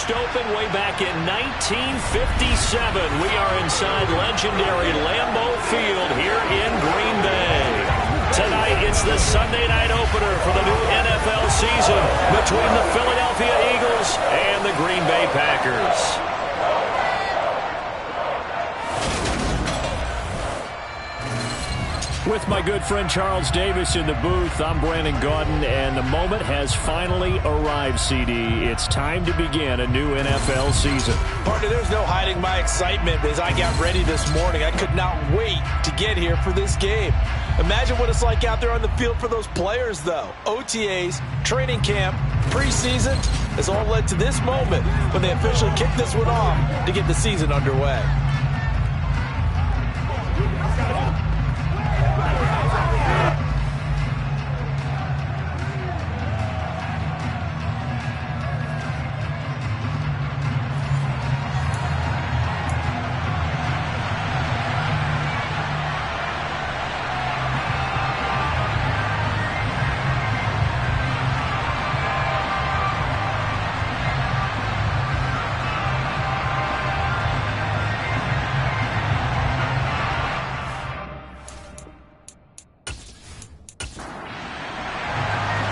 First open way back in 1957. We are inside legendary Lambeau Field here in Green Bay. Tonight, it's the Sunday night opener for the new NFL season between the Philadelphia Eagles and the Green Bay Packers. With my good friend Charles Davis in the booth, I'm Brandon Gaudin, and the moment has finally arrived, CD. It's time to begin a new NFL season. Partner, there's no hiding my excitement as I got ready this morning. I could not wait to get here for this game. Imagine what it's like out there on the field for those players, though. OTAs, training camp, preseason has all led to this moment when they officially kick this one off to get the season underway.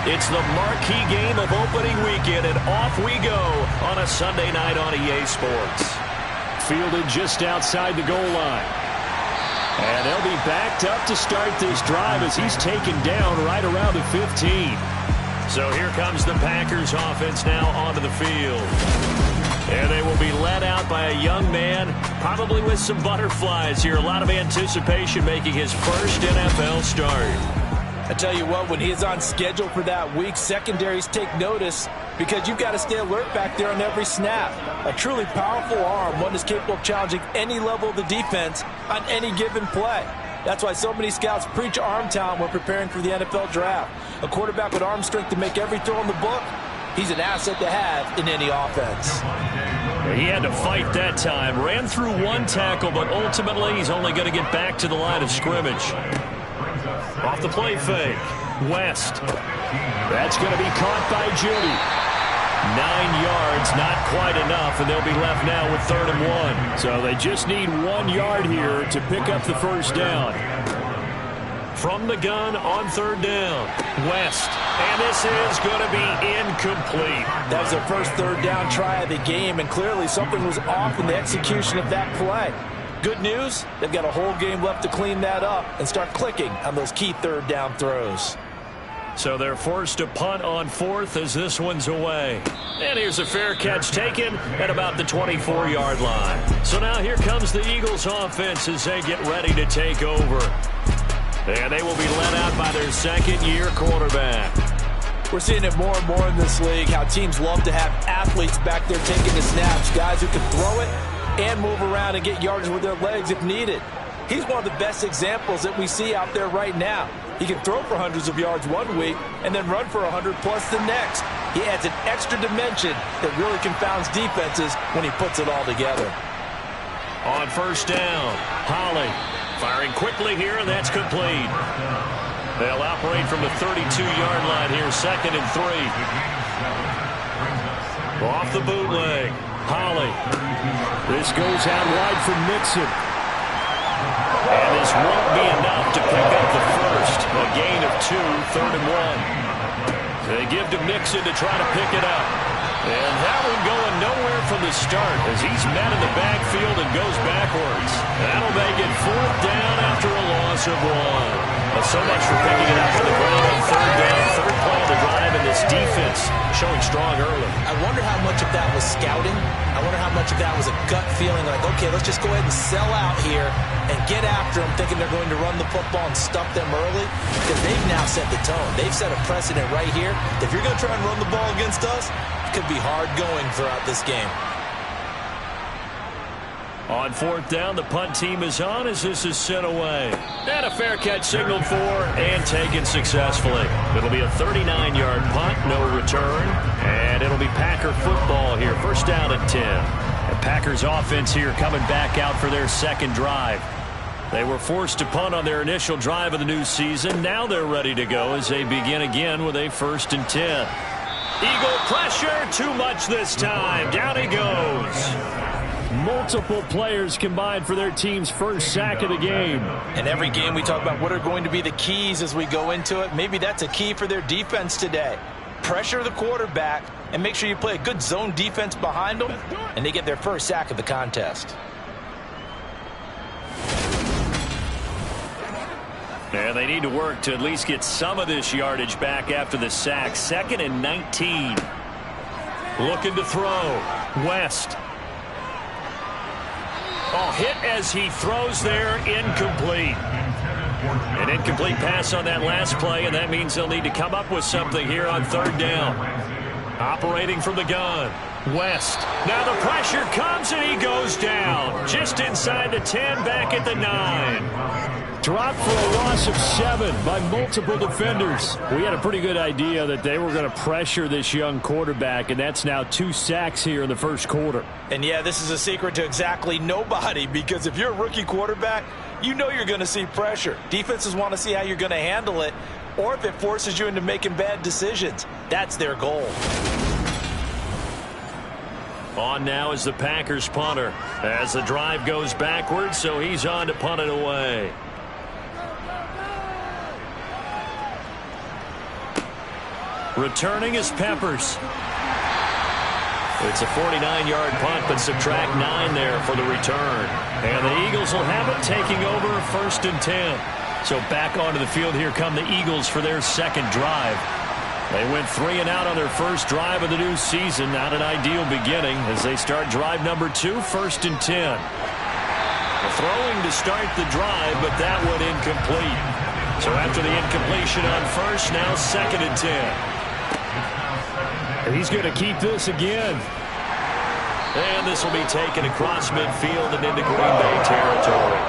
It's the marquee game of opening weekend, and off we go on a Sunday night on EA Sports. Fielded just outside the goal line. And they'll be backed up to start this drive as he's taken down right around the 15. So here comes the Packers offense now onto the field. And they will be led out by a young man, probably with some butterflies here. A lot of anticipation making his first NFL start. I tell you what, when he is on schedule for that week, secondaries take notice because you've got to stay alert back there on every snap. A truly powerful arm, one is capable of challenging any level of the defense on any given play. That's why so many scouts preach arm talent when preparing for the NFL draft. A quarterback with arm strength to make every throw in the book, he's an asset to have in any offense. He had to fight that time. Ran through one tackle, but ultimately he's only going to get back to the line of scrimmage. Off the play fake. West. That's going to be caught by Judy. 9 yards, not quite enough, and they'll be left now with 3rd and 1. So they just need 1 yard here to pick up the first down. From the gun on 3rd down. West. And this is going to be incomplete. That was their first 3rd down try of the game, and clearly something was off in the execution of that play. Good news, they've got a whole game left to clean that up and start clicking on those key 3rd down throws. So they're forced to punt on 4th as this one's away. And here's a fair catch taken at about the 24-yard line. So now here comes the Eagles offense as they get ready to take over. And they will be led out by their second-year quarterback. We're seeing it more and more in this league, how teams love to have athletes back there taking the snaps, guys who can throw it and move around and get yardage with their legs if needed. He's one of the best examples that we see out there right now. He can throw for hundreds of yards one week and then run for 100+ the next. He adds an extra dimension that really confounds defenses when he puts it all together. On 1st down, Holly firing quickly here, and that's complete. They'll operate from the 32-yard line here, 2nd and 3. Off the bootleg. Holly. This goes out wide for Mixon. And this won't be enough to pick up the first. A gain of 2, 3rd and 1. They give to Mixon to try to pick it up. And that one going nowhere from the start as he's met in the backfield and goes backwards. That'll make it 4th down after a loss of 1. Well, so much for picking it up from the ground on 3rd down. 3rd play of the drive, and this defense showing strong early. I wonder how much of that was scouting. I wonder how much of that was a gut feeling like, okay, let's just go ahead and sell out here and get after them, thinking they're going to run the football and stuff them early, because they've now set the tone. They've set a precedent right here. If you're going to try and run the ball against us, it could be hard going throughout this game. On 4th down, the punt team is on as this is sent away. And a fair catch signaled for and taken successfully. It'll be a 39-yard punt, no return. And it'll be Packer football here. 1st down at 10. And Packers offense here coming back out for their second drive. They were forced to punt on their initial drive of the new season. Now they're ready to go as they begin again with a 1st and 10. Eagle pressure, too much this time. Down he goes. Multiple players combined for their team's first sack of the game. And every game we talk about what are going to be the keys as we go into it. Maybe that's a key for their defense today. Pressure the quarterback and make sure you play a good zone defense behind them, and they get their first sack of the contest. And they need to work to at least get some of this yardage back after the sack. 2nd and 19. Looking to throw. West. Oh, hit as he throws there. Incomplete. An incomplete pass on that last play, and that means they'll need to come up with something here on 3rd down. Operating from the gun. West. Now the pressure comes, and he goes down. Just inside the 10, back at the 9. Dropped for a loss of 7 by multiple defenders. We had a pretty good idea that they were going to pressure this young quarterback, and that's now 2 sacks here in the first quarter. And yeah, this is a secret to exactly nobody, because if you're a rookie quarterback, you know you're going to see pressure. Defenses want to see how you're going to handle it, or if it forces you into making bad decisions. That's their goal. On now is the Packers punter as the drive goes backwards, so he's on to punt it away. Returning is Peppers. It's a 49-yard punt, but subtract 9 there for the return. And the Eagles will have it, taking over 1st and 10. So back onto the field, here come the Eagles for their second drive. They went 3 and out on their first drive of the new season. Not an ideal beginning as they start drive number 2, 1st and 10. Throwing to start the drive, but that one incomplete. So after the incompletion on first, now 2nd and 10. He's going to keep this again. And this will be taken across midfield and into Green Bay territory.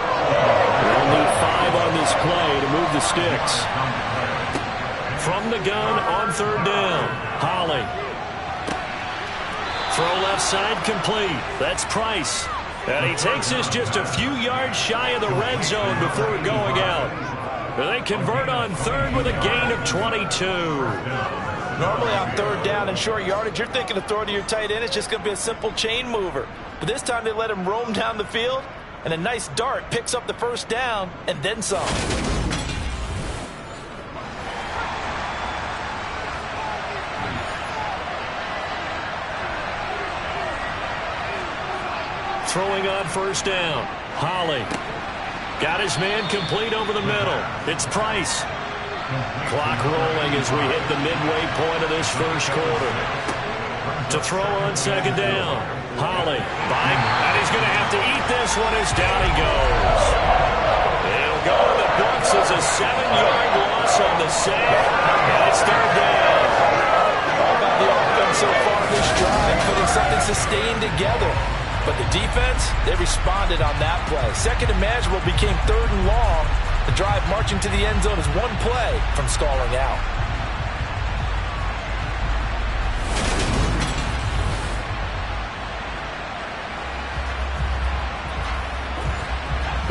They'll need 5 on this play to move the sticks. From the gun on 3rd down, Holly. Throw left side complete. That's Price. And he takes this just a few yards shy of the red zone before going out. They convert on 3rd with a gain of 22. Normally on 3rd down and short yardage, you're thinking of throwing to your tight end. It's just going to be a simple chain mover. But this time they let him roam down the field, and a nice dart picks up the 1st down and then some. Throwing on 1st down. Holly. Got his man complete over the middle. It's Price. Clock rolling as we hit the midway point of this first quarter. To throw on 2nd down. Holly. And he's going to have to eat this one as down he goes. It'll go to the books as a 7-yard loss on the save. And it's 3rd down. All about the offense so far this drive, putting something sustained together. But the defense, they responded on that play. 2nd and manageable became 3rd and long. The drive marching to the end zone is 1 play from stalling out.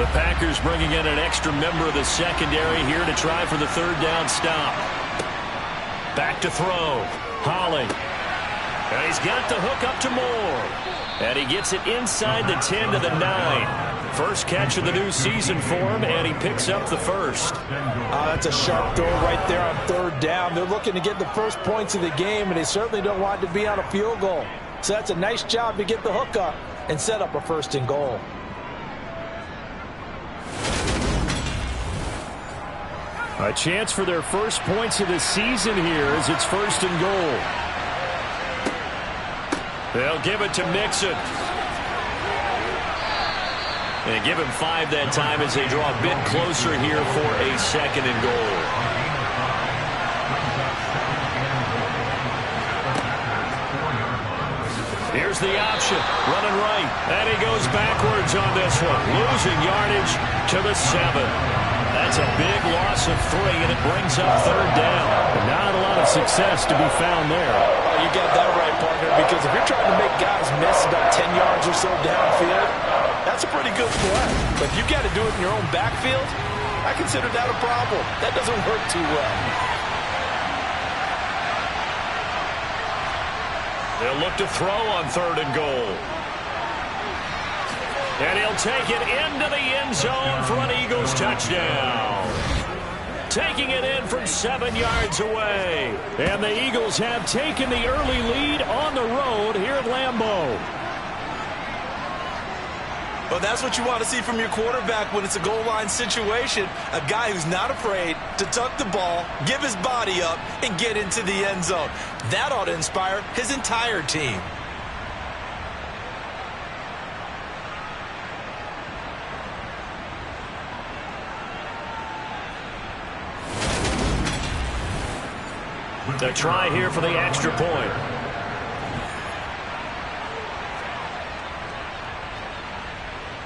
The Packers bringing in an extra member of the secondary here to try for the 3rd down stop. Back to throw. Holly. And he's got the hook up to Moore. And he gets it inside the 10 to the 9. First catch of the new season for him, and he picks up the 1st. That's a sharp throw right there on 3rd down. They're looking to get the first points of the game, and they certainly don't want to be on a field goal. So that's a nice job to get the hook up and set up a 1st and goal. A chance for their first points of the season here as it's 1st and goal. They'll give it to Mixon. And give him 5 that time as they draw a bit closer here for a 2nd and goal. Here's the option, running right, and he goes backwards on this one, losing yardage to the 7. That's a big loss of 3, and it brings up 3rd down. Not a lot of success to be found there. Oh, you got that right, partner, because if you're trying to make guys miss about 10 yards or so downfield, that's a pretty good play. But if you've got to do it in your own backfield, I consider that a problem. That doesn't work too well. They'll look to throw on 3rd and goal. And he'll take it into the end zone for an Eagles touchdown. Taking it in from 7 yards away. And the Eagles have taken the early lead on the road here at Lambeau. Well, that's what you want to see from your quarterback when it's a goal line situation. A guy who's not afraid to tuck the ball, give his body up, and get into the end zone. That ought to inspire his entire team. The try here for the extra point.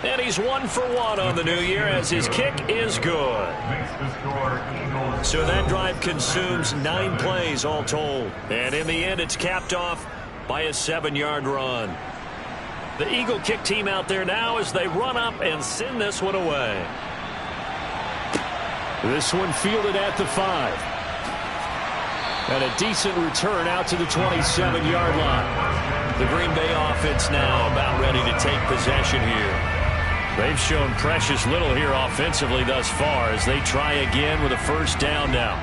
And he's 1 for 1 on the new year as his kick is good. So that drive consumes 9 plays all told. And in the end, it's capped off by a 7-yard run. The Eagle kick team out there now as they run up and send this one away. This one fielded at the 5. And a decent return out to the 27-yard line. The Green Bay offense now about ready to take possession here. They've shown precious little here offensively thus far as they try again with a first down now.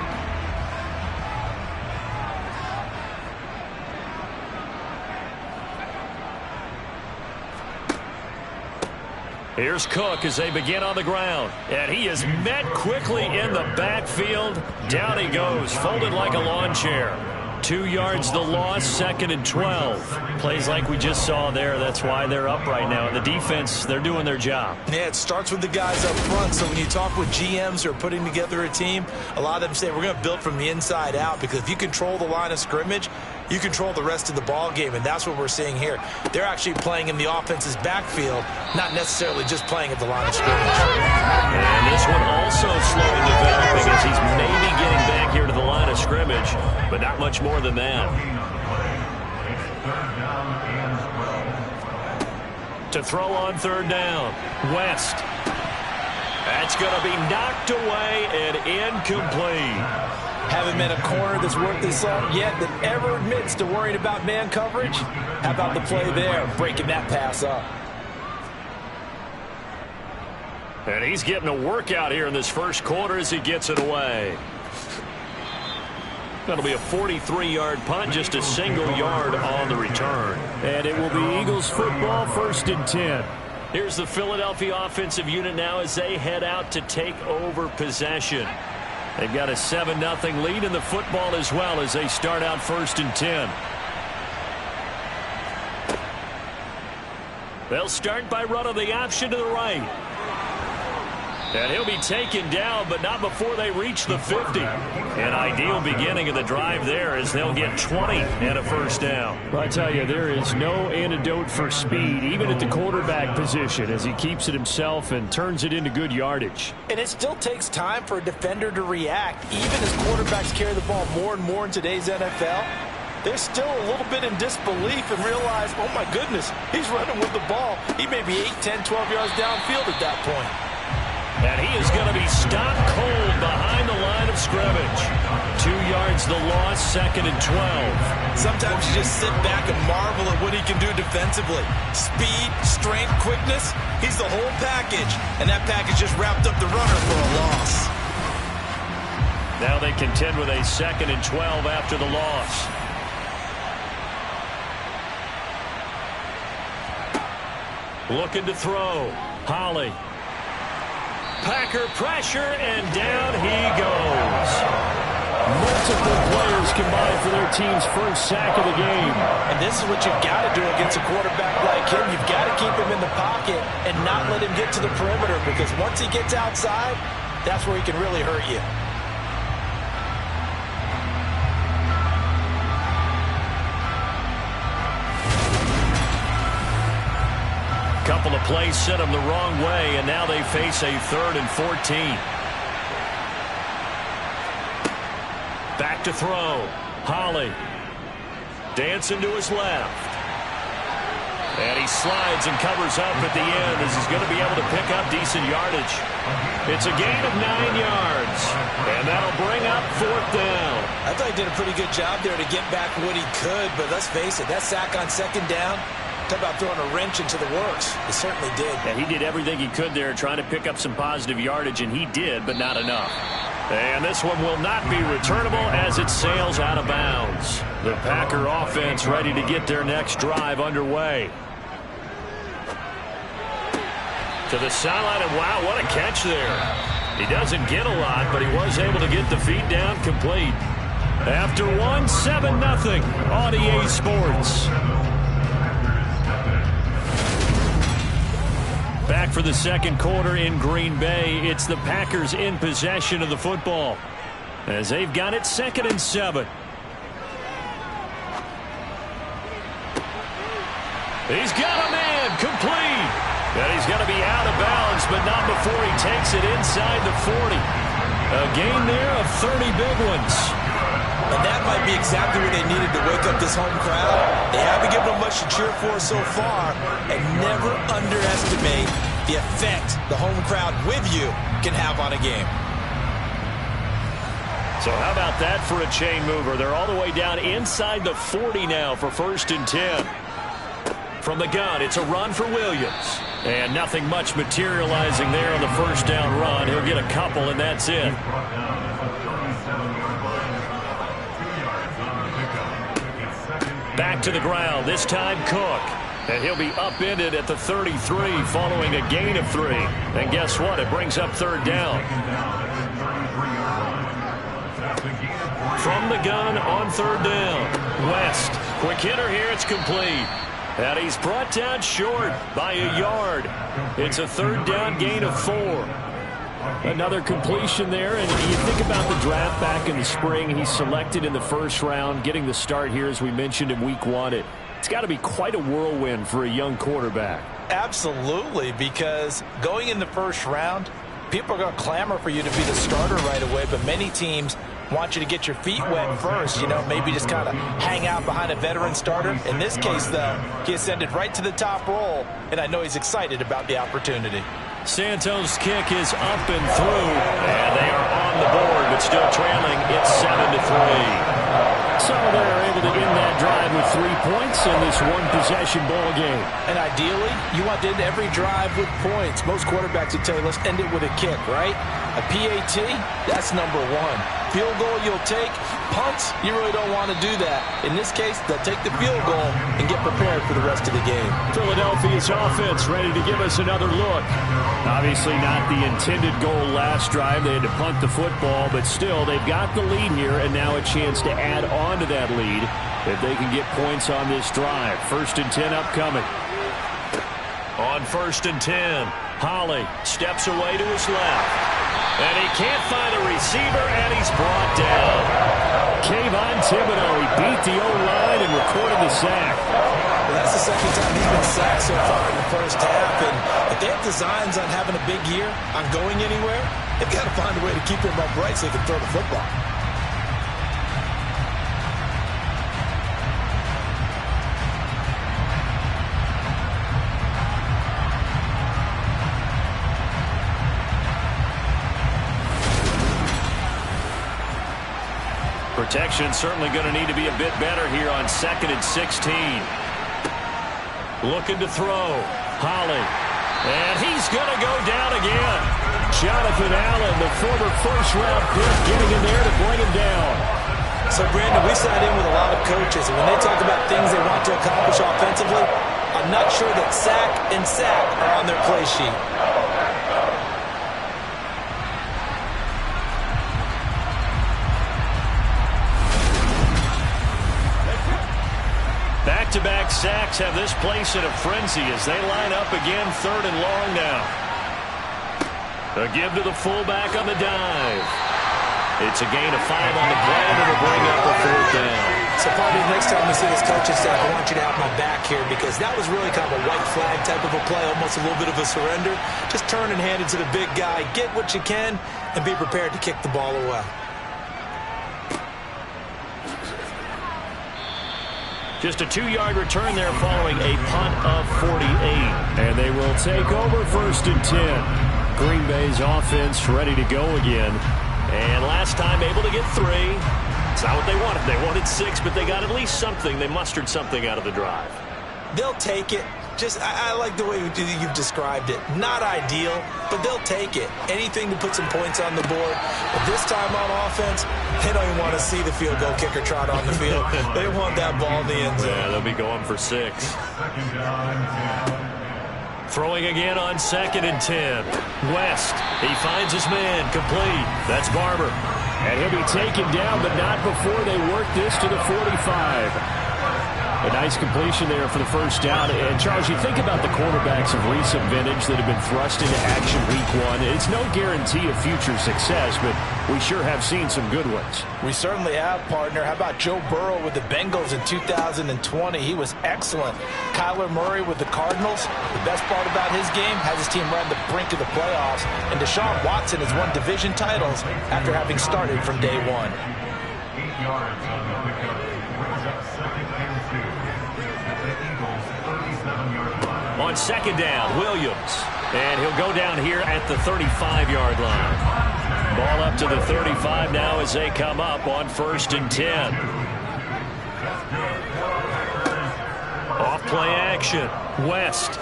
Here's Cook as they begin on the ground. And he is met quickly in the backfield. Down he goes, folded like a lawn chair. 2 yards the loss, 2nd and 12. Plays like we just saw there. That's why they're up right now. And the defense, they're doing their job. Yeah, it starts with the guys up front. So when you talk with GMs who are putting together a team, a lot of them say we're going to build from the inside out, because if you control the line of scrimmage, you control the rest of the ball game, and that's what we're seeing here. They're actually playing in the offense's backfield, not necessarily just playing at the line of scrimmage. And this one also slowly developing as he's maybe getting back here to the line of scrimmage, but not much more than that. To throw on 3rd down, West. That's going to be knocked away and incomplete. Haven't met a corner that's worth his salt yet that ever admits to worrying about man coverage. How about the play there, breaking that pass up? And he's getting a workout here in this first quarter as he gets it away. That'll be a 43-yard punt, just a single yard on the return. And it will be Eagles football, 1st and 10. Here's the Philadelphia offensive unit now as they head out to take over possession. They've got a 7-0 lead in the football as well as they start out 1st and 10. They'll start by running the option to the right. And he'll be taken down, but not before they reach the 50. An ideal beginning of the drive there as they'll get 20 and a first down. Well, I tell you, there is no antidote for speed, even at the quarterback position, as he keeps it himself and turns it into good yardage. And it still takes time for a defender to react, even as quarterbacks carry the ball more and more in today's NFL. They're still a little bit in disbelief and realize, oh my goodness, he's running with the ball. He may be 8, 10, 12 yards downfield at that point. And he is going to be stopped cold behind the line of scrimmage. 2 yards the loss, 2nd and 12. Sometimes you just sit back and marvel at what he can do defensively. Speed, strength, quickness, he's the whole package. And that package just wrapped up the runner for a loss. Now they contend with a 2nd and 12 after the loss. Looking to throw. Holly. Packer pressure, and down he goes. Multiple players combined for their team's first sack of the game. And this is what you've got to do against a quarterback like him. You've got to keep him in the pocket and not let him get to the perimeter, because once he gets outside, that's where he can really hurt you. Couple of plays sent them the wrong way, and now they face a 3rd and 14. Back to throw. Holly. Dancing to his left. And he slides and covers up at the end as he's going to be able to pick up decent yardage. It's a gain of 9 yards, and that'll bring up 4th down. I thought he did a pretty good job there to get back what he could, but let's face it, that sack on second down, talk about throwing a wrench into the works. He certainly did. Yeah, he did everything he could there trying to pick up some positive yardage, and he did, but not enough. And this one will not be returnable as it sails out of bounds. The Packer offense ready to get their next drive underway. To the sideline, and wow, what a catch there. He doesn't get a lot, but he was able to get the feed down complete. After one, 7-0 on EA Sports. Back for the second quarter in Green Bay. It's the Packers in possession of the football as they've got it 2nd and 7. He's got a man complete. And he's going to be out of bounds, but not before he takes it inside the 40. A gain there of 30 big ones. And that might be exactly what they needed to wake up this home crowd. They haven't given them much to cheer for so far. And never underestimate the effect the home crowd with you can have on a game. So how about that for a chain mover? They're all the way down inside the 40 now for 1st and 10. From the gun, it's a run for Williams. And nothing much materializing there on the first down run. He'll get a couple, and that's it. Back to the ground, this time Cook. And he'll be upended at the 33 following a gain of 3. And guess what? It brings up 3rd down. From the gun on 3rd down. West, quick hitter here, it's complete. And he's brought down short by a yard. It's a 3rd down gain of 4. Another completion there, and you think about the draft back in the spring. He's selected in the 1st round, getting the start here, as we mentioned in week 1. It's got to be quite a whirlwind for a young quarterback. Absolutely, because going in the 1st round, people are going to clamor for you to be the starter right away, but many teams want you to get your feet wet first, maybe just kind of hang out behind a veteran starter. In this case, though, he ascended right to the top roll, and I know he's excited about the opportunity. Santos' kick is up and through, and they are on the board, but still trailing. It's 7-3. So they're able to end that drive with 3 points in this one-possession ball game. And ideally, you want to end every drive with points. Most quarterbacks would tell you, let's end it with a kick, right? A PAT, that's number 1. Field goal you'll take. Punts, you really don't want to do that. In this case, they'll take the field goal and get prepared for the rest of the game. Philadelphia's offense ready to give us another look. Obviously not the intended goal last drive. They had to punt the football, but still, they've got the lead here, and now a chance to add on to that lead if they can get points on this drive. 1st and 10 upcoming. On 1st and 10, Holly steps away to his left. And he can't find a receiver, and he's brought down. Kayvon Thibodeaux, he beat the O-line and recorded the sack. Well, that's the 2nd time he's been sacked so far in the 1st half. And if they have designs on having a big year, on going anywhere, they've got to find a way to keep him upright so he can throw the football. Protection certainly going to need to be a bit better here on 2nd and 16. Looking to throw. Holly. And he's going to go down again. Jonathan Allen, the former 1st-round pick, getting in there to bring him down. So, Brandon, we sat in with a lot of coaches, and when they talk about things they want to accomplish offensively, I'm not sure that sack and sack are on their play sheet. Back-to-back sacks have this place in a frenzy as they line up again 3rd and long now. A give to the fullback on the dive. It's a gain of 5 on the play, and it'll bring up a 4th down. So, probably next time we see this coaching staff, I want you to have my back here because that was really kind of a white flag type of a play, almost a little bit of a surrender. Just turn and hand it to the big guy, get what you can, and be prepared to kick the ball away. Just a 2-yard return there following a punt of 48. And they will take over 1st and 10. Green Bay's offense ready to go again. And last time able to get 3. It's not what they wanted. They wanted 6, but they got at least something. They mustered something out of the drive. They'll take it. I like the way you've described it. Not ideal, but they'll take it. Anything to put some points on the board. But this time on offense, they don't even want to see the field goal kicker trot on the field. They want that ball in the end zone. Yeah, they'll be going for 6. Throwing again on 2nd and 10. West, he finds his man, complete. That's Barber. And he'll be taken down, but not before they work this to the 45. A nice completion there for the first down. And, Charles, you think about the quarterbacks of recent vintage that have been thrust into action week 1. It's no guarantee of future success, but we sure have seen some good ones. We certainly have, partner. How about Joe Burrow with the Bengals in 2020? He was excellent. Kyler Murray with the Cardinals. The best part about his game has his team right on the brink of the playoffs. And Deshaun Watson has won division titles after having started from day 1. 8 yards on the pickup. Brings up 2nd and 2 at the Eagles' 37-yard line. On 2nd down, Williams. And he'll go down here at the 35-yard line. Ball up to the 35 now as they come up on 1st and 10. Off play action. West.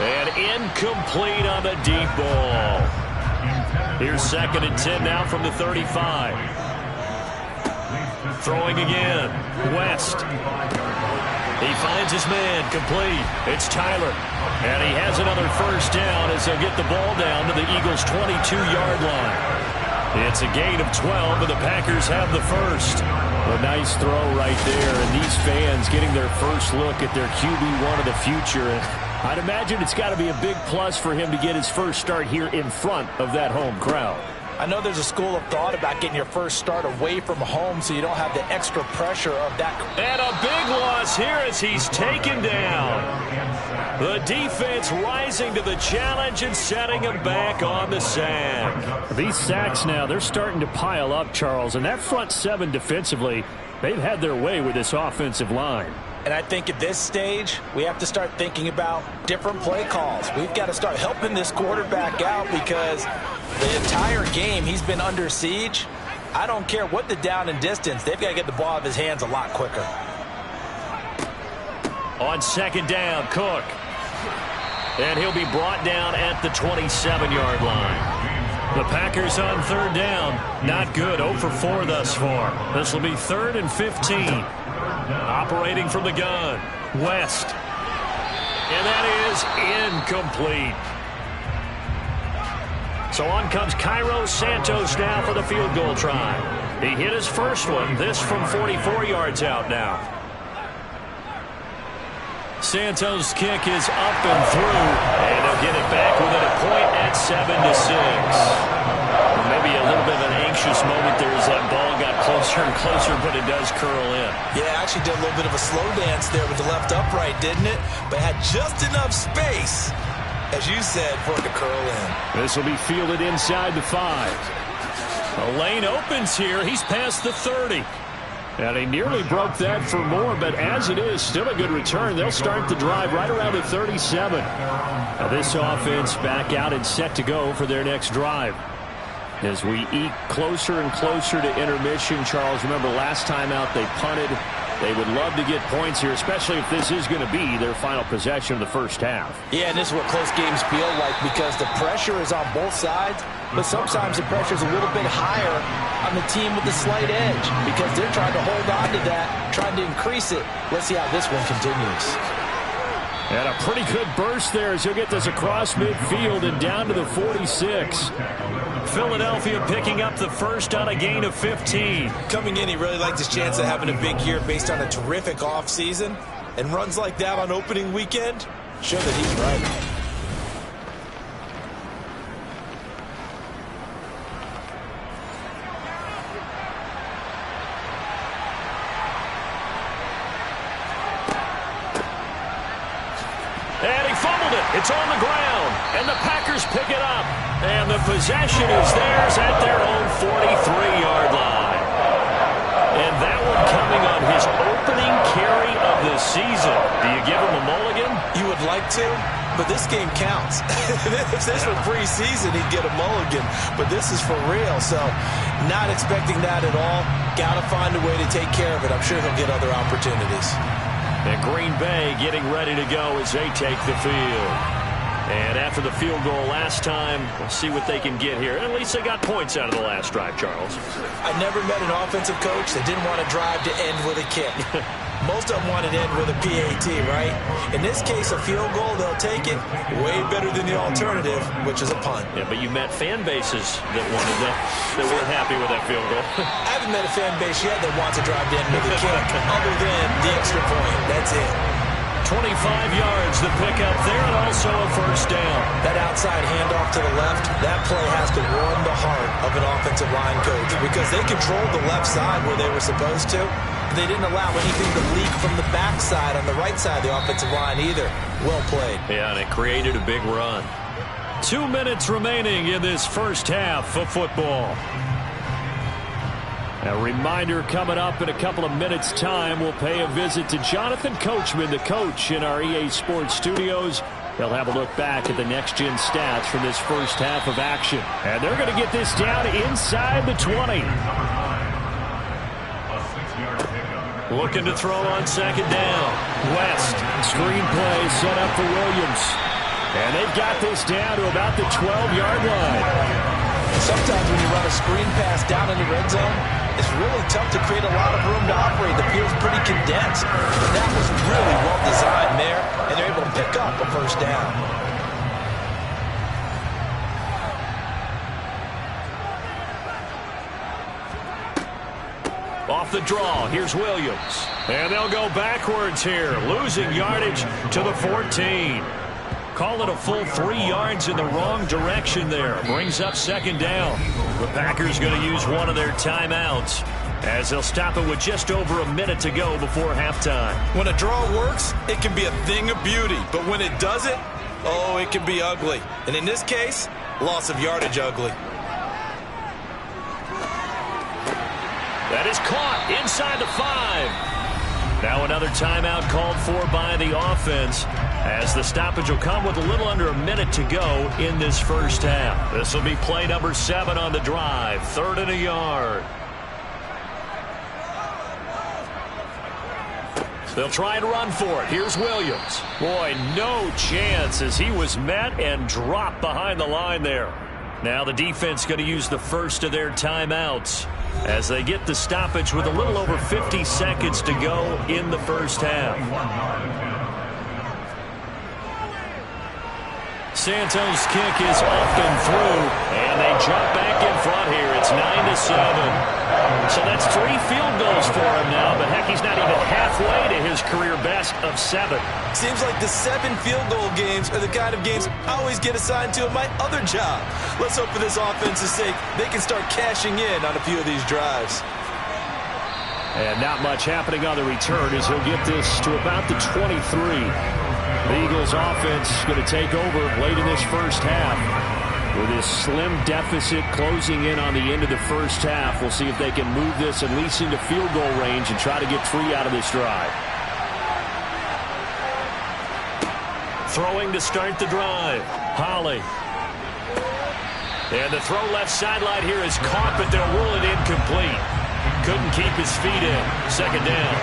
And incomplete on the deep ball. Here's 2nd and 10 now from the 35. Throwing again. West. He finds his man, complete. It's Tyler. And he has another first down as they'll get the ball down to the Eagles' 22-yard line. It's a gain of 12, and the Packers have the first. A nice throw right there, and these fans getting their first look at their QB1 of the future. I'd imagine it's got to be a big plus for him to get his first start here in front of that home crowd. I know there's a school of thought about getting your first start away from home so you don't have the extra pressure of that. And a big loss here as he's taken down. The defense rising to the challenge and setting him back on the sack. These sacks now, they're starting to pile up, Charles, and that front 7 defensively, they've had their way with this offensive line. And I think at this stage, we have to start thinking about different play calls. We've got to start helping this quarterback out because the entire game he's been under siege. I don't care what the down and distance. They've got to get the ball out of his hands a lot quicker. On 2nd down, Cook. And he'll be brought down at the 27-yard line. The Packers on 3rd down. Not good. 0 for 4 thus far. This will be 3rd and 15. Operating from the gun, West. And that is incomplete. So on comes Cairo Santos now for the field goal try. He hit his first one, this from 44 yards out now. Santos' kick is up and through, and they'll get it back within a point at 7-6. Maybe a little bit of an anxious moment there as that ball got closer and closer, but it does curl in. Yeah, actually did a little bit of a slow dance there with the left upright, didn't it? But had just enough space, as you said, for it to curl in. This will be fielded inside the 5. A lane opens here. He's past the 30. And he nearly broke that for more, but as it is, still a good return. They'll start the drive right around the 37. Now this offense back out and set to go for their next drive. As we eke closer and closer to intermission, Charles, remember last time out they punted. They would love to get points here, especially if this is going to be their final possession of the first half. Yeah, and this is what close games feel like because the pressure is on both sides, but sometimes the pressure is a little bit higher on the team with the slight edge because they're trying to hold on to that, trying to increase it. Let's see how this one continues. And a pretty good burst there as he'll get this across midfield and down to the 46. Philadelphia picking up the first on a gain of 15. Coming in, he really liked his chance of having a big year based on a terrific offseason. And runs like that on opening weekend show that he's right. And he fumbled it. It's on the ground. And the Packers pick it up. And the possession is theirs at their own 43-yard line. And that one coming on his opening carry of this season. Do you give him a mulligan? You would like to, but this game counts. If this were preseason, he'd get a mulligan, but this is for real. So not expecting that at all. Got to find a way to take care of it. I'm sure he'll get other opportunities. And Green Bay getting ready to go as they take the field. And after the field goal last time, we'll see what they can get here. At least they got points out of the last drive, Charles. I never met an offensive coach that didn't want to drive to end with a kick. Most of them want it to end with a PAT, right? In this case, a field goal, they'll take it. Way better than the alternative, which is a punt. Yeah, but you met fan bases that wanted that weren't happy with that field goal. I haven't met a fan base yet that wants to drive to end with a kick, other than the extra point. That's it. 25 yards, the pickup there, and also a first down. That outside handoff to the left, that play has to warm the heart of an offensive line coach because they controlled the left side where they were supposed to. They didn't allow anything to leak from the backside on the right side of the offensive line either. Well played. Yeah, and it created a big run. 2 minutes remaining in this first half of football. A reminder coming up in a couple of minutes' time. We'll pay a visit to Jonathan Coachman, the coach in our EA Sports studios. They'll have a look back at the next-gen stats from this first half of action. And they're going to get this down inside the 20. Looking to throw on second down. West, screen play set up for Williams. And they've got this down to about the 12-yard line. Sometimes when you run a screen pass down in the red zone, it's really tough to create a lot of room to operate. The field's pretty condensed. But that was really well designed there, and they're able to pick up a first down. Off the draw, here's Williams. And they'll go backwards here, losing yardage to the 14. Call it a full 3 yards in the wrong direction there. Brings up second down. The Packers going to use one of their timeouts as they'll stop it with just over a minute to go before halftime. When a draw works, it can be a thing of beauty. But when it doesn't, oh, it can be ugly. And in this case, loss of yardage ugly. That is caught inside the 5. Now another timeout called for by the offense as the stoppage will come with a little under a minute to go in this first half. This will be play number 7 on the drive. 3rd and a yard. They'll try and run for it. Here's Williams. Boy, no chance as he was met and dropped behind the line there. Now the defense going to use the first of their timeouts as they get the stoppage with a little over 50 seconds to go in the first half. Santos' kick is up and through, and they jump back in front here. It's 9-7. So that's 3 field goals for him now, but heck, he's not even halfway to his career best of 7. Seems like the 7 field goal games are the kind of games I always get assigned to in my other job. Let's hope for this offense's sake they can start cashing in on a few of these drives. And not much happening on the return as he'll get this to about the 23. The Eagles offense going to take over late in this first half. With this slim deficit closing in on the end of the first half, we'll see if they can move this at least into field goal range and try to get 3 out of this drive. Throwing to start the drive. Holly. And the throw left sideline here is caught, but they'll rule it incomplete. Couldn't keep his feet in. Second down.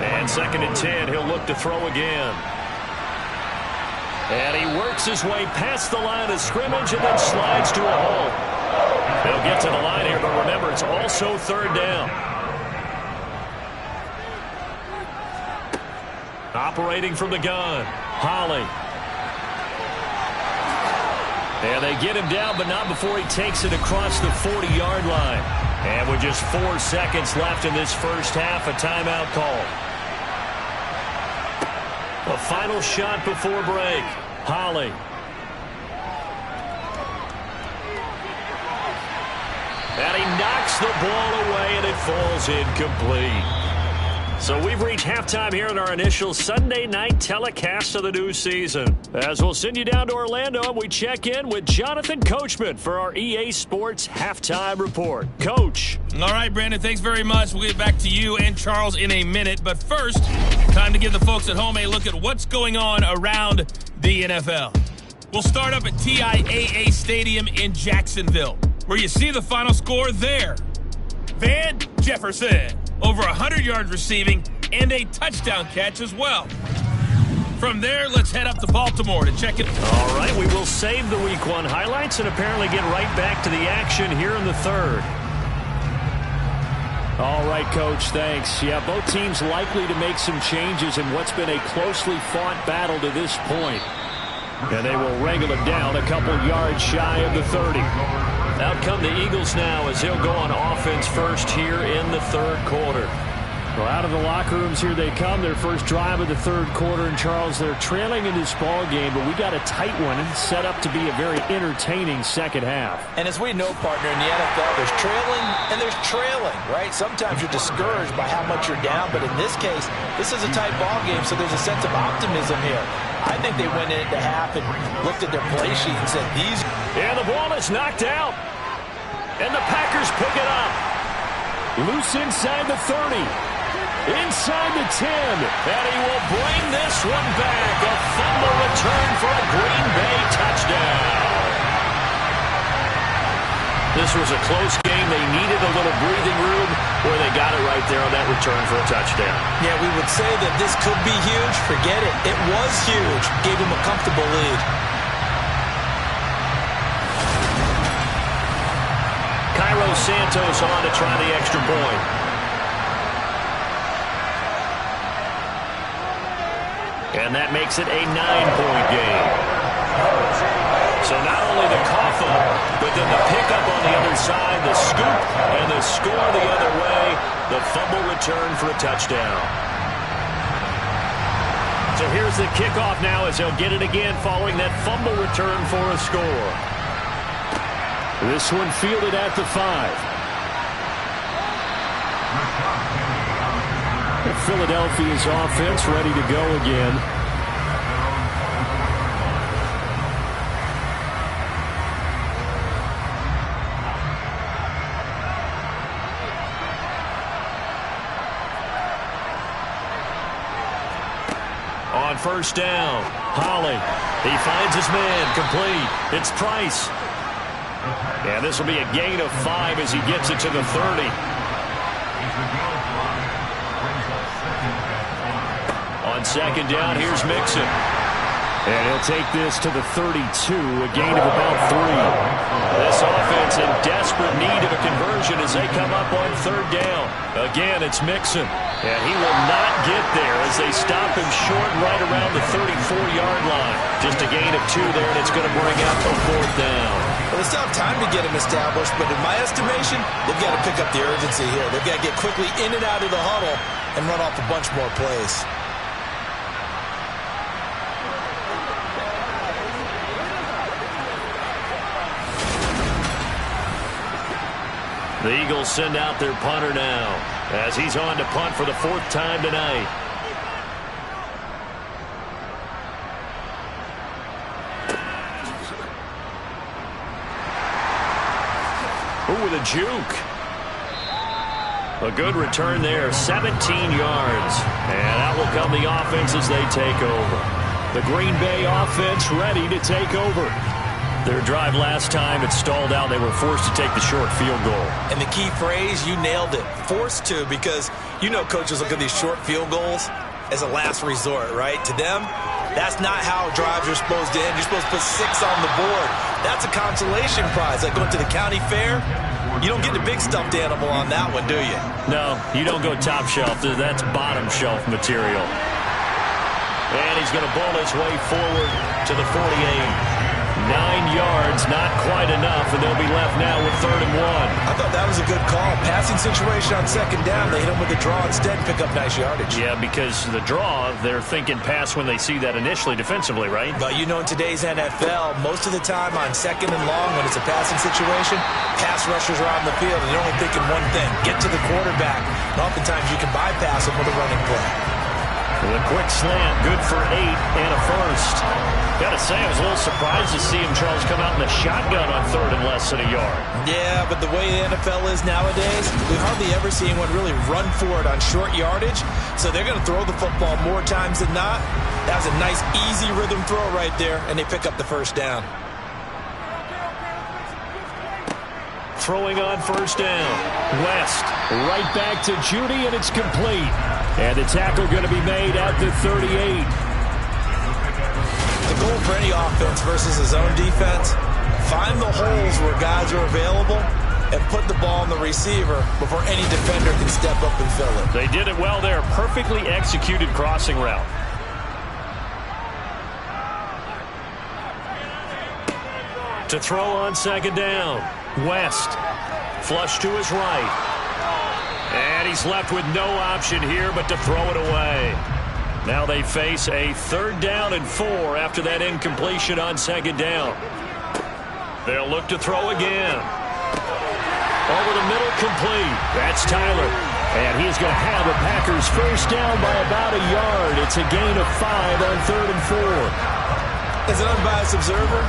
And 2nd and 10. He'll look to throw again. And he works his way past the line of scrimmage and then slides to a hole. They'll get to the line here, but remember, it's also 3rd down. Operating from the gun, Holly. And they get him down, but not before he takes it across the 40-yard line. And with just 4 seconds left in this first half, a timeout call. A final shot before break. Holly. And he knocks the ball away, and it falls incomplete. So we've reached halftime here in our initial Sunday night telecast of the new season. As we'll send you down to Orlando and we check in with Jonathan Coachman for our EA Sports Halftime Report. Coach. All right, Brandon, thanks very much. We'll get back to you and Charles in a minute. But first, time to give the folks at home a look at what's going on around the NFL. We'll start up at TIAA Stadium in Jacksonville, where you see the final score there. Van Jefferson, over 100 yards receiving and a touchdown catch as well. From there, let's head up to Baltimore to check it. All right, we will save the Week 1 highlights and apparently get right back to the action here in the third. All right, Coach, thanks. Yeah, both teams likely to make some changes in what's been a closely fought battle to this point. And they will wrangle it down a couple yards shy of the 30. Out come the Eagles now as he'll go on offense first here in the third quarter. Well, out of the locker rooms here they come. Their first drive of the third quarter. And, Charles, they're trailing in this ball game, but we got a tight one and set up to be a very entertaining second half. And as we know, partner, in the NFL, there's trailing and there's trailing, right? Sometimes you're discouraged by how much you're down, but in this case, this is a tight ball game, so there's a sense of optimism here. I think they went into half and looked at their play sheet and said, these... And the ball is knocked out. And the Packers pick it up. Loose inside the 30. Inside the 10. And he will bring this one back. A fumble return for a Green Bay touchdown. This was a close game. They needed a little breathing room. Boy, they got it right there on that return for a touchdown. Yeah, we would say that this could be huge. Forget it. It was huge. Gave him a comfortable lead. Cairo Santos on to try the extra point. And that makes it a 9-point game. So not only the cough up, but then the pickup on the other side, the scoop, and the score the other way, the fumble return for a touchdown. So here's the kickoff now as they'll get it again following that fumble return for a score. This one fielded at the 5. Philadelphia's offense ready to go again. On first down, Holly. He finds his man, complete. It's Price. And this will be a gain of 5 as he gets it to the 30. On second down, here's Mixon. And he'll take this to the 32, a gain of about 3. This offense in desperate need of a conversion as they come up on third down. Again, it's Mixon. And he will not get there as they stop him short right around the 34-yard line. Just a gain of 2 there, and it's going to bring out the fourth down. Well, they still have time to get him established, but in my estimation, they've got to pick up the urgency here. They've got to get quickly in and out of the huddle and run off a bunch more plays. The Eagles send out their punter now as he's on to punt for the 4th time tonight. Ooh, with a juke. A good return there, 17 yards. And out will come the offense as they take over. The Green Bay offense ready to take over. Their drive last time, it stalled out. They were forced to take the short field goal. And the key phrase, you nailed it, forced to, because you know coaches look at these short field goals as a last resort, right? To them, that's not how drives are supposed to end. You're supposed to put 6 on the board. That's a consolation prize. Like going to the county fair, you don't get the big stuffed animal on that one, do you? No, you don't go top shelf. That's bottom shelf material. And he's going to bowl his way forward to the 48. 9 yards, not quite enough, and they'll be left now with 3rd and 1. I thought that was a good call. Passing situation on 2nd down. They hit him with the draw instead and pick up nice yardage. Yeah, because the draw, they're thinking pass when they see that initially defensively, right? But you know, in today's NFL, most of the time on 2nd and long, when it's a passing situation, pass rushers are on the field, and they're only thinking one thing, get to the quarterback. And oftentimes you can bypass them with a running play. With a quick slant, good for 8 and a first. Got to say, I was a little surprised to see him, Charles, come out in the shotgun on 3rd and less than a yard. Yeah, but the way the NFL is nowadays, we hardly ever see anyone really run for it on short yardage. So they're going to throw the football more times than not. That was a nice, easy rhythm throw right there, and they pick up the 1st down. Throwing on 1st down. West, right back to Judy, and it's complete. And the tackle going to be made at the 38. The goal for any offense versus his own defense, find the holes where guys are available and put the ball on the receiver before any defender can step up and fill it. They did it well there. Perfectly executed crossing route. To throw on 2nd down. West. Flush to his right. And he's left with no option here but to throw it away. Now they face a 3rd down and 4 after that incompletion on 2nd down. They'll look to throw again. Over the middle, complete. That's Tyler. And he's going to have the Packers 1st down by about a yard. It's a gain of 5 on 3rd and 4. As an unbiased observer,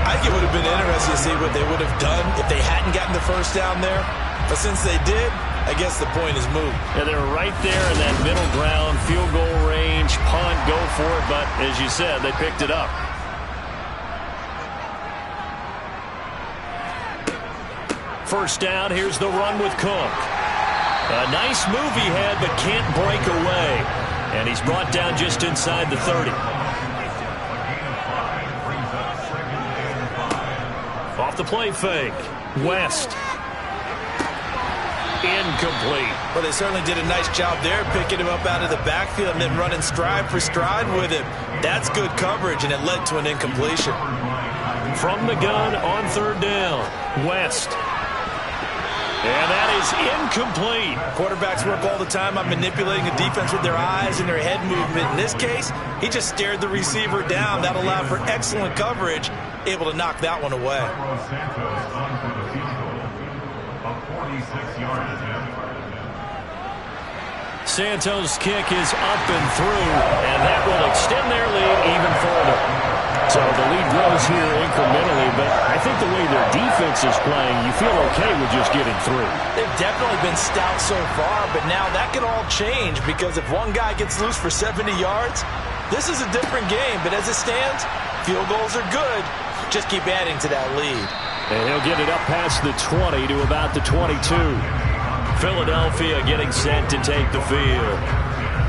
I think it would have been interesting to see what they would have done if they hadn't gotten the 1st down there. But since they did, I guess the point is moved. Yeah, they're right there in that middle ground, field goal range, punt, go for it. But as you said, they picked it up. First down, here's the run with Cook. A nice move he had, but can't break away. And he's brought down just inside the 30. Off the play fake. West. Incomplete. Well, they certainly did a nice job there, picking him up out of the backfield and then running stride for stride with him. That's good coverage, and it led to an incompletion. From the gun on 3rd down. West. And that is incomplete. Quarterbacks work all the time on manipulating a defense with their eyes and their head movement. In this case, he just stared the receiver down. That allowed for excellent coverage, able to knock that one away. Santos' kick is up and through, and that will extend their lead even further. So the lead grows here incrementally, but I think the way their defense is playing, you feel okay with just getting through. They've definitely been stout so far, but now that can all change because if one guy gets loose for 70 yards, this is a different game. But as it stands, field goals are good. Just keep adding to that lead. And he'll get it up past the 20 to about the 22. Philadelphia getting set to take the field.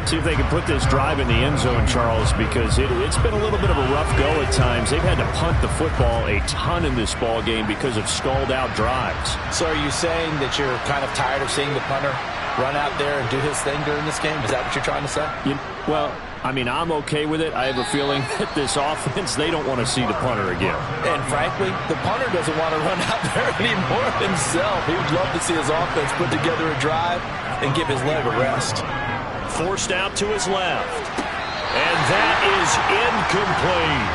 See if they can put this drive in the end zone, Charles, because it's been a little bit of a rough go at times. They've had to punt the football a ton in this ball game because of stalled-out drives. So are you saying that you're kind of tired of seeing the punter run out there and do his thing during this game? Is that what you're trying to say? Well, I mean, I'm okay with it. I have a feeling that this offense, they don't want to see the punter again. And frankly, the punter doesn't want to run out there anymore himself. He would love to see his offense put together a drive and give his leg a rest. Forced out to his left. And that is incomplete.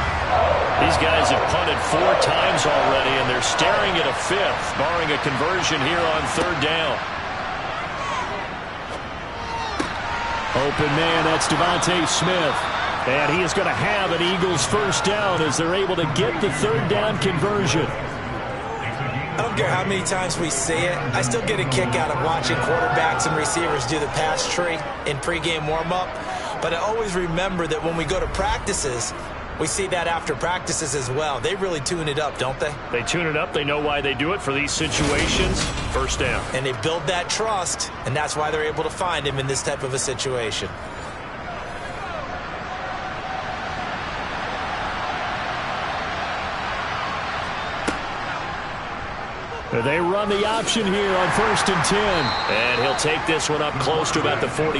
These guys have punted 4 times already, and they're staring at a 5th, barring a conversion here on 3rd down. Open man, that's Devontae Smith. And he is going to have an Eagles 1st down as they're able to get the 3rd down conversion. I don't care how many times we see it. I still get a kick out of watching quarterbacks and receivers do the pass tree in pregame warm-up. But I always remember that when we go to practices, we see that after practices as well. They really tune it up, don't they? They tune it up. They know why they do it for these situations. 1st down. And they build that trust, and that's why they're able to find him in this type of a situation. They run the option here on 1st and 10. And he'll take this one up close to about the 45.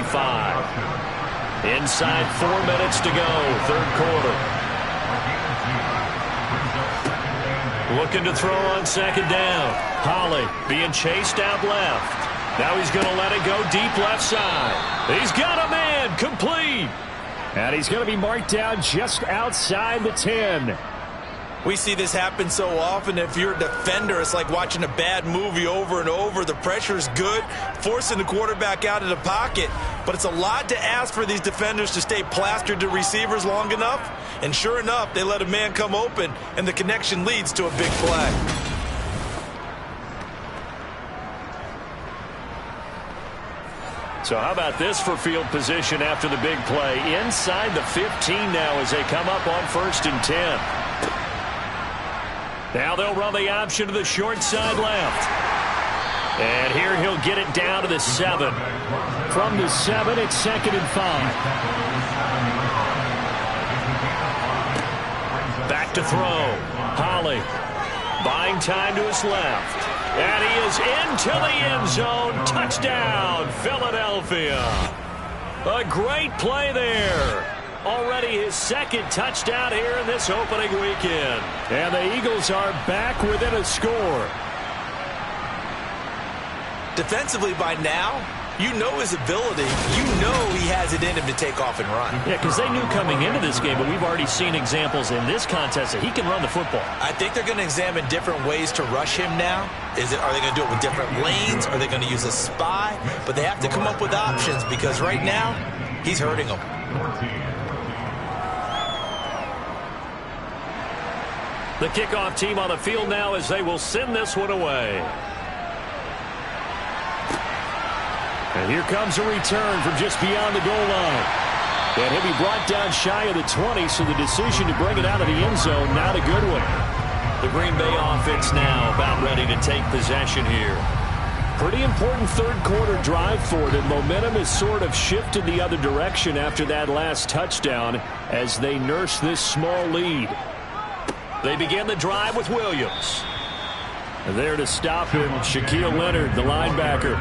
Inside 4 minutes to go, 3rd quarter. Looking to throw on second down. Holly being chased out left. Now he's going to let it go deep left side. He's got a man, complete. And he's going to be marked down just outside the 10. We see this happen so often. If you're a defender, it's like watching a bad movie over and over. The pressure is good, forcing the quarterback out of the pocket. But it's a lot to ask for these defenders to stay plastered to receivers long enough. And sure enough, they let a man come open, and the connection leads to a big play. So how about this for field position after the big play? Inside the 15 now as they come up on 1st and 10. Now they'll run the option to the short side left. And here he'll get it down to the 7. From the 7, it's 2nd and 5. Back to throw. Holly buying time to his left. And he is into the end zone. Touchdown, Philadelphia. A great play there. Already his 2nd touchdown here in this opening weekend. And the Eagles are back within a score. Defensively by now, you know his ability. You know he has it in him to take off and run. Yeah, because they knew coming into this game, but we've already seen examples in this contest that he can run the football. I think they're going to examine different ways to rush him now. Are they going to do it with different lanes? Are they going to use a spy? But they have to come up with options because right now, he's hurting them. The kickoff team on the field now as they will send this one away. And here comes a return from just beyond the goal line. And he'll be brought down shy of the 20, so the decision to bring it out of the end zone, not a good one. The Green Bay offense now about ready to take possession here. Pretty important third quarter drive for them. Momentum has sort of shifted the other direction after that last touchdown as they nurse this small lead. They begin the drive with Williams. There to stop him, Shaquille Leonard, the linebacker.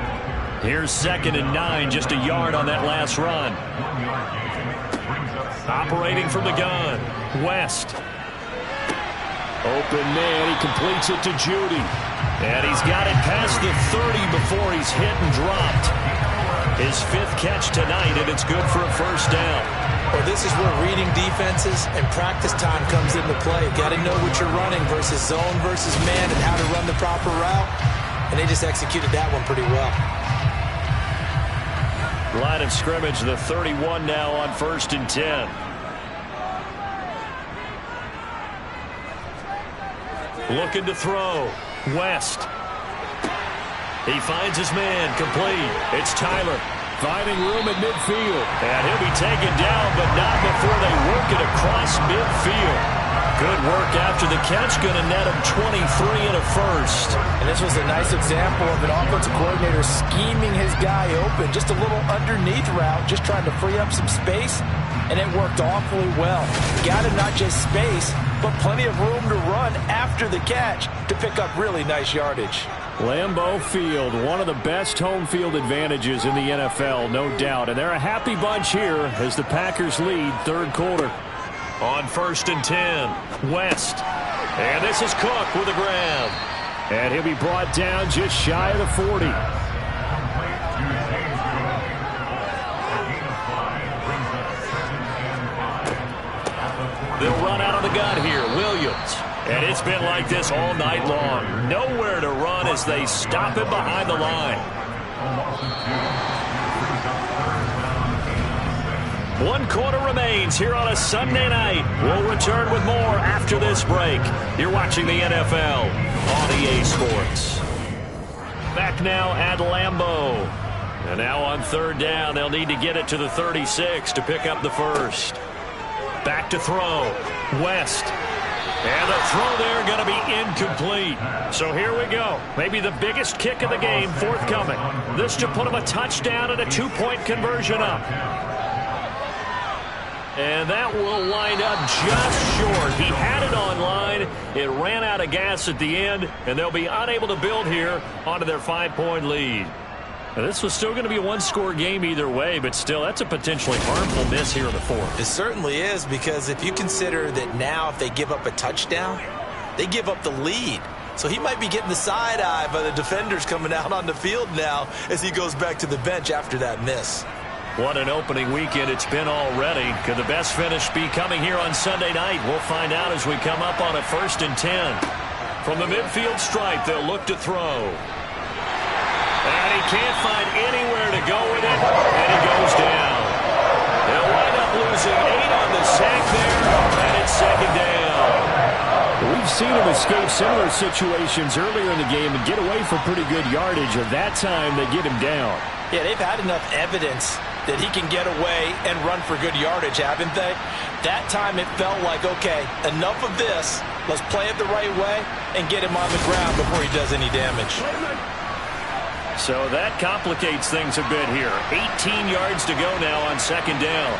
Here's 2nd and 9, just a yard on that last run. Operating from the gun, West. Open man, he completes it to Judy. And he's got it past the 30 before he's hit and dropped. His 5th catch tonight, and it's good for a first down. Well, this is where reading defenses and practice time comes into play. Got to know what you're running versus zone versus man and how to run the proper route. And they just executed that one pretty well. Line of scrimmage, the 31 now on 1st and 10. Looking to throw. West. He finds his man, complete. It's Tyler. Finding room at midfield. And he'll be taken down, but not before they work it across midfield. Good work after the catch. Going to net him 23 and a first. And this was a nice example of an offensive coordinator scheming his guy open. Just a little underneath route, just trying to free up some space. And it worked awfully well. Got him not just space, but plenty of room to run after the catch to pick up really nice yardage. Lambeau Field, one of the best home field advantages in the NFL, no doubt. And they're a happy bunch here as the Packers lead third quarter. On 1st and 10, West. And this is Cook with a grab. And he'll be brought down just shy of the 40. They'll run out of the gun here, Williams. And it's been like this all night long. Nowhere to run as they stop him behind the line. 1 quarter remains here on a Sunday night. We'll return with more after this break. You're watching the NFL on EA Sports. Back now at Lambeau. And now on 3rd down, they'll need to get it to the 36 to pick up the first. Back to throw. West. And the throw there going to be incomplete. So here we go. Maybe the biggest kick of the game forthcoming. This to put him a touchdown and a 2-point conversion up. And that will line up just short. He had it on line. It ran out of gas at the end, and they'll be unable to build here onto their 5-point lead. Now, this was still going to be a 1-score game either way, but still, that's a potentially harmful miss here in the 4th. It certainly is, because if you consider that now if they give up a touchdown, they give up the lead. So he might be getting the side eye by the defenders coming out on the field now as he goes back to the bench after that miss. What an opening weekend it's been already. Could the best finish be coming here on Sunday night? We'll find out as we come up on a 1st and 10. From the midfield stripe, they'll look to throw. And he can't find anywhere to go with it, and he goes down. They'll wind up losing 8 on the sack there, and it's 2nd down. We've seen him escape similar situations earlier in the game and get away for pretty good yardage, and that time they get him down. Yeah, they've had enough evidence that he can get away and run for good yardage, haven't they? That time it felt like, okay, enough of this. Let's play it the right way and get him on the ground before he does any damage. So that complicates things a bit here. 18 yards to go now on 2nd down.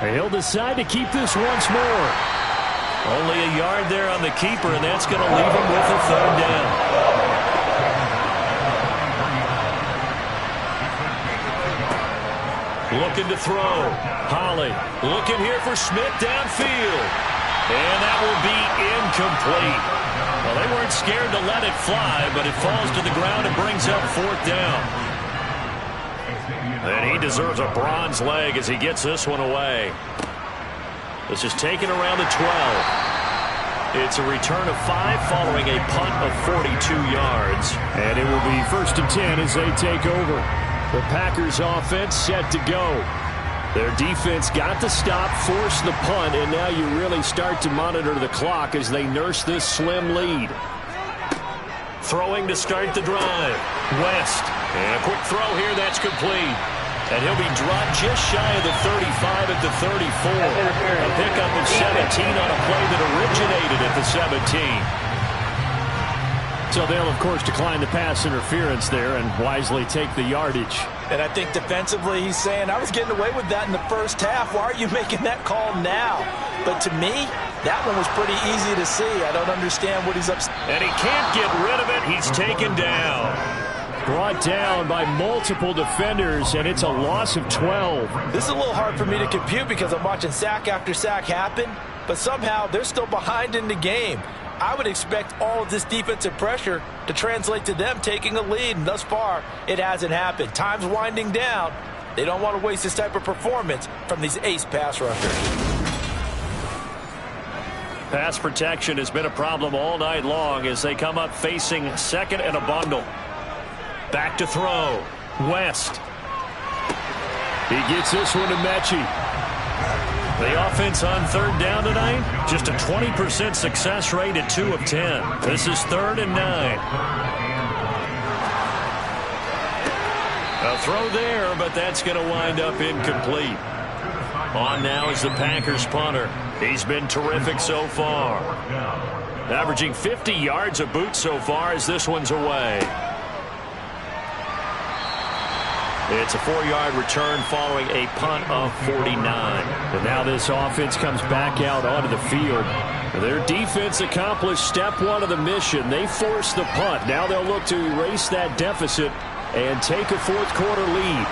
He'll decide to keep this once more. Only a yard there on the keeper, and that's going to leave him with a 3rd down. Looking to throw. Holly looking here for Smith downfield. And that will be incomplete. Well, they weren't scared to let it fly, but it falls to the ground and brings up 4th down. And he deserves a bronze leg as he gets this one away. This is taken around the 12. It's a return of 5 following a punt of 42 yards. And it will be 1st and 10 as they take over. The Packers offense set to go. Their defense got the stop, forced the punt, and now you really start to monitor the clock as they nurse this slim lead. Throwing to start the drive. West. And a quick throw here, that's complete. And he'll be dropped just shy of the 35 at the 34. A pickup of 17 on a play that originated at the 17. So they'll, of course, decline the pass interference there and wisely take the yardage. And I think defensively he's saying, I was getting away with that in the first half. Why are you making that call now? But to me, that one was pretty easy to see. I don't understand what he's upset. And he can't get rid of it. He's taken down. Brought down by multiple defenders, and it's a loss of 12. This is a little hard for me to compute because I'm watching sack after sack happen, but somehow they're still behind in the game. I would expect all of this defensive pressure to translate to them taking a lead, and thus far, it hasn't happened. Time's winding down. They don't want to waste this type of performance from these ace pass rushers. Pass protection has been a problem all night long as they come up facing 2nd and a bundle. Back to throw. West. He gets this one to Mechie. The offense on 3rd down tonight, just a 20% success rate at 2 of 10. This is 3rd and 9. A throw there, but that's going to wind up incomplete. On now is the Packers punter. He's been terrific so far. Averaging 50 yards a boot so far as this one's away. It's a 4-yard return following a punt of 49. And now this offense comes back out onto the field. Their defense accomplished step 1 of the mission. They forced the punt. Now they'll look to erase that deficit and take a 4th quarter lead.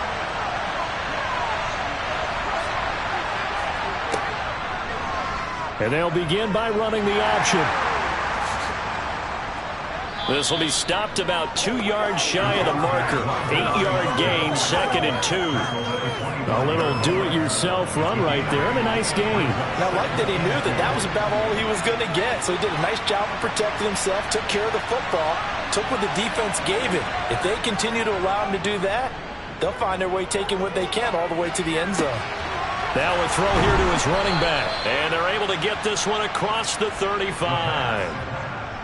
And they'll begin by running the option. This will be stopped about 2 yards shy of the marker. 8-yard gain, 2nd and 2. A little do-it-yourself run right there, and a nice gain. Now, I like that he knew that that was about all he was going to get. So he did a nice job of protecting himself, took care of the football, took what the defense gave him. If they continue to allow him to do that, they'll find their way taking what they can all the way to the end zone. Now a throw here to his running back. And they're able to get this one across the 35.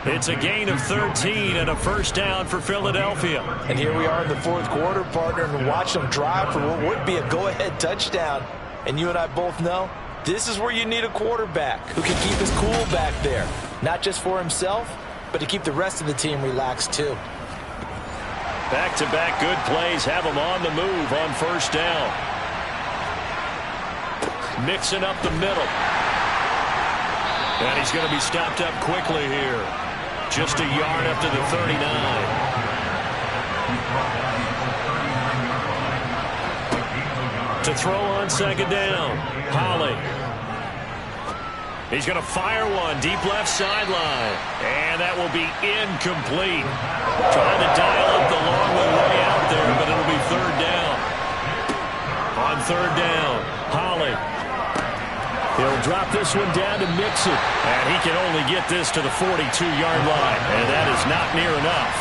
It's a gain of 13 and a 1st down for Philadelphia. And here we are in the 4th quarter, partner, and watch them drive for what would be a go-ahead touchdown. And you and I both know this is where you need a quarterback who can keep his cool back there. Not just for himself, but to keep the rest of the team relaxed too. Back-to-back good plays have him on the move on 1st down. Mixing up the middle. And he's going to be stopped up quickly here. Just a yard up to the 39. To throw on 2nd down. Holly. He's going to fire one deep left sideline. And that will be incomplete. Trying to dial up the long way out there, but it'll be third down. On third down, Holly. He'll drop this one down to Mixon. And he can only get this to the 42-yard line. And that is not near enough.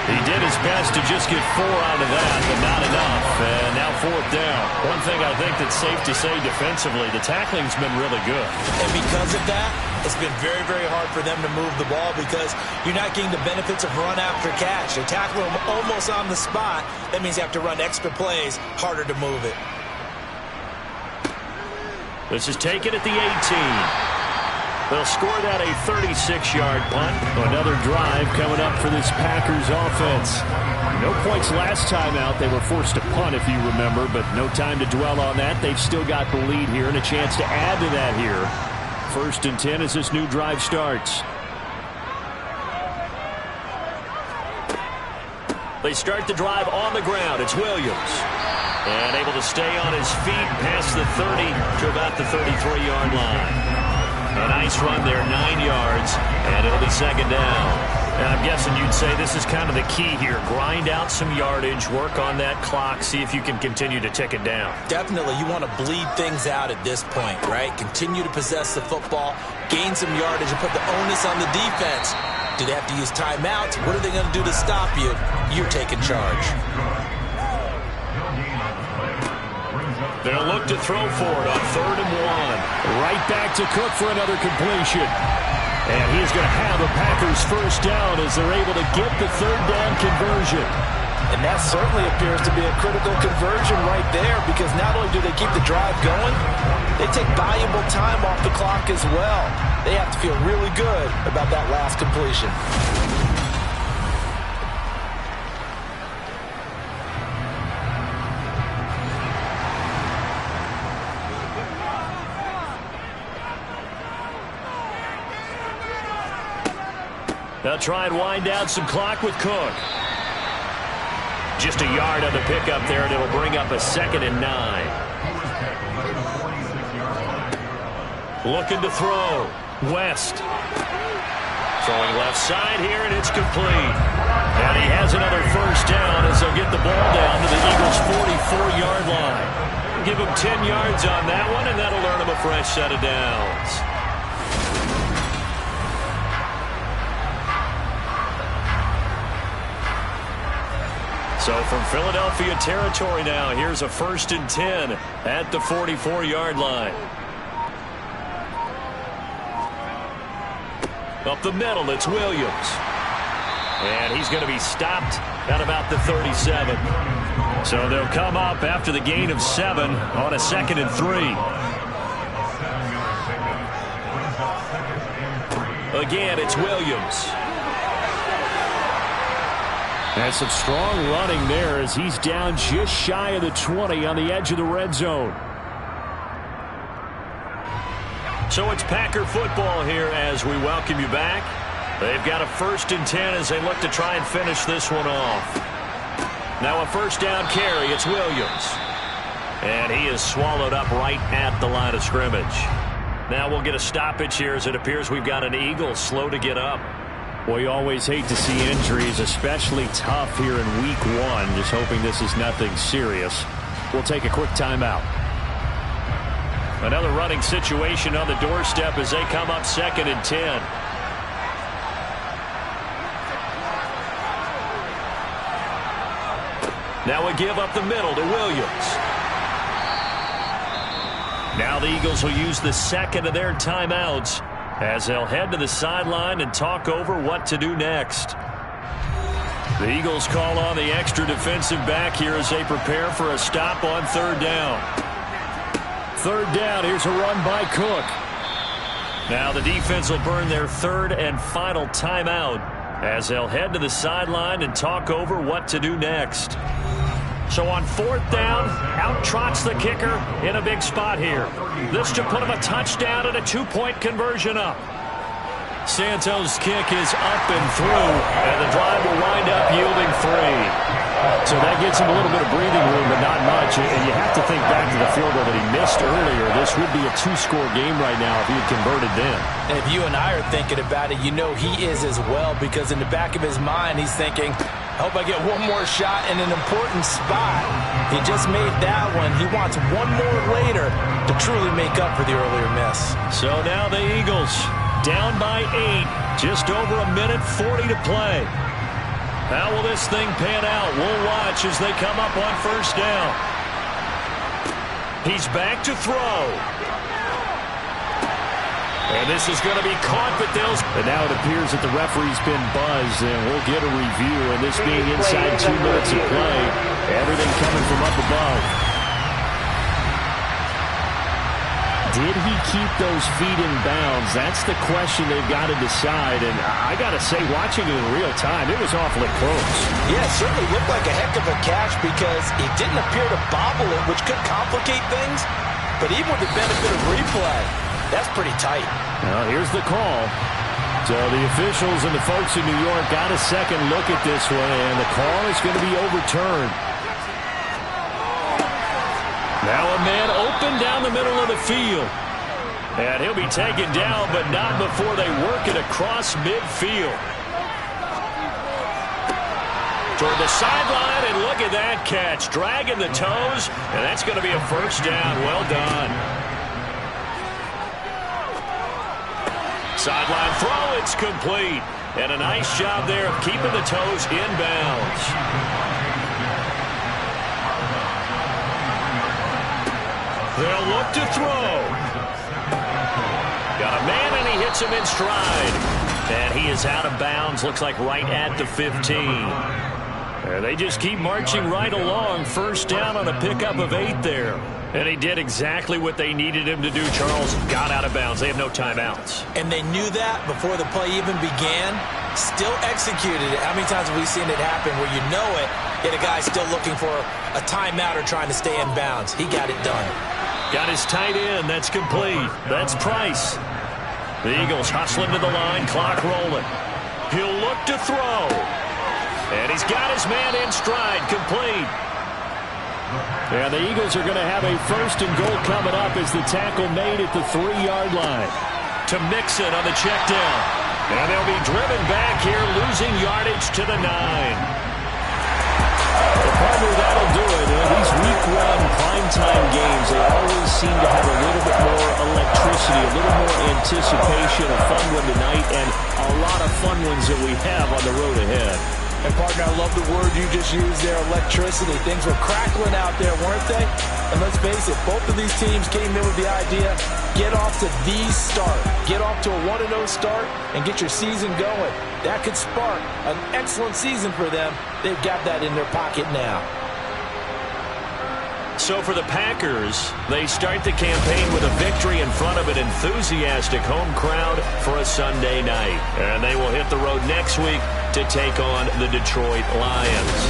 He did his best to just get 4 out of that, but not enough. And now fourth down. One thing I think that's safe to say defensively, the tackling's been really good. And because of that, it's been very, very hard for them to move the ball because you're not getting the benefits of run after catch. They tackle them almost on the spot. That means you have to run extra plays, harder to move it. This is taken at the 18. They'll score that a 36-yard punt. Another drive coming up for this Packers offense. No points last time out. They were forced to punt, if you remember, but no time to dwell on that. They've still got the lead here and a chance to add to that here. 1st and 10 as this new drive starts. They start the drive on the ground. It's Williams. And able to stay on his feet past the 30 to about the 33-yard line. A nice run there, 9 yards, and it'll be second down. And I'm guessing you'd say this is kind of the key here. Grind out some yardage, work on that clock, see if you can continue to tick it down. Definitely, you want to bleed things out at this point, right? Continue to possess the football, gain some yardage, and put the onus on the defense. Do they have to use timeouts? What are they going to do to stop you? You're taking charge. They'll look to throw for it on 3rd and 1. Right back to Cook for another completion. And he's going to have a Packers first down as they're able to get the 3rd down conversion. And that certainly appears to be a critical conversion right there because not only do they keep the drive going, they take valuable time off the clock as well. They have to feel really good about that last completion. They'll try and wind down some clock with Cook. Just a yard on the pickup there, and it'll bring up a 2nd and 9. Looking to throw. West. Throwing left side here, and it's complete. And he has another first down as they'll get the ball down to the Eagles' 44-yard line. Give him 10 yards on that one, and that'll earn him a fresh set of downs. So from Philadelphia territory now, here's a 1st and 10 at the 44-yard line. Up the middle, it's Williams. And he's going to be stopped at about the 37. So they'll come up after the gain of 7 on a 2nd and 3. Again, it's Williams. And some strong running there as he's down just shy of the 20 on the edge of the red zone. So it's Packer football here as we welcome you back. They've got a 1st and 10 as they look to try and finish this one off. Now a first down carry. It's Williams. And he is swallowed up right at the line of scrimmage. Now we'll get a stoppage here as it appears we've got an Eagle slow to get up. Well, you always hate to see injuries, especially tough here in week 1. Just hoping this is nothing serious. We'll take a quick timeout. Another running situation on the doorstep as they come up 2nd and 10. Now we give up the middle to Williams. Now the Eagles will use the 2nd of their timeouts as they'll head to the sideline and talk over what to do next. The Eagles call on the extra defensive back here as they prepare for a stop on 3rd down. 3rd down, here's a run by Cook. Now the defense will burn their 3rd and final timeout as they'll head to the sideline and talk over what to do next. So on 4th down, out trots the kicker in a big spot here. This to put him a touchdown and a 2-point conversion up. Santos' kick is up and through, and the drive will wind up yielding 3. So that gets him a little bit of breathing room, but not much. And you have To think back to the field goal that he missed earlier, this would be a two-score game right now if he had converted then. And if you and I are thinking about it, you know he is as well, because in the back of his mind, he's thinking, I hope I get one more shot in an important spot. He just made that one. He wants one more later to truly make up for the earlier miss. So now the Eagles down by 8, just over a minute 40 to play. How will this thing pan out? We'll watch as they come up on first down. He's back to throw. And this is going to be caught, but and now it appears that the referee's been buzzed, and we'll get a review. And this being inside 2 minutes of play, everything coming from up above. Did he keep those feet in bounds? That's the question they've got to decide. And I got to say, watching it in real time, it was awfully close. Yeah, it certainly looked like a heck of a catch because he didn't appear to bobble it, which could complicate things. But even with the benefit of replay, that's pretty tight. Well, here's the call. So the officials and the folks in New York got a second look at this one, and the call is going to be overturned. Now a man open down the middle of the field. And he'll be taken down, but not before they work it across midfield. Toward the sideline, and look at that catch. Dragging the toes, and that's going to be a first down. Well done. Sideline throw, it's complete. And a nice job there of keeping the toes in bounds. They'll look to throw. Got a man, and he hits him in stride. And he is out of bounds, looks like right at the 15. And they just keep marching right along. First down on a pickup of 8 there. And he did exactly what they needed him to do, Charles. Got out of bounds. They have no timeouts. And they knew that before the play even began. Still executed it. How many times have we seen it happen where you know it, yet a guy's still looking for a timeout or trying to stay in bounds? He got it done. Got his tight end. That's complete. That's Price. The Eagles hustling to the line. Clock rolling. He'll look to throw. And he's got his man in stride. Complete. And the Eagles are going to have a first and goal coming up as the tackle made at the 3-yard line. To Mixon on the check down. And they'll be driven back here, losing yardage to the 9. The partner, that'll do it. And these week 1 primetime games, they always seem to have a little bit more electricity, a little more anticipation, a fun one tonight, and a lot of fun ones that we have on the road ahead. And, partner, I love the word you just used there, electricity. Things were crackling out there, weren't they? And let's face it, both of these teams came in with the idea, get off to the start. Get off to a 1-0 start and get your season going. That could spark an excellent season for them. They've got that in their pocket now. So for the Packers, they start the campaign with a victory in front of an enthusiastic home crowd for a Sunday night. And they will hit the road next week to take on the Detroit Lions.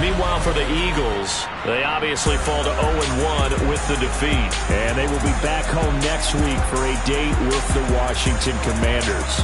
Meanwhile, for the Eagles, they obviously fall to 0-1 with the defeat. And they will be back home next week for a date with the Washington Commanders.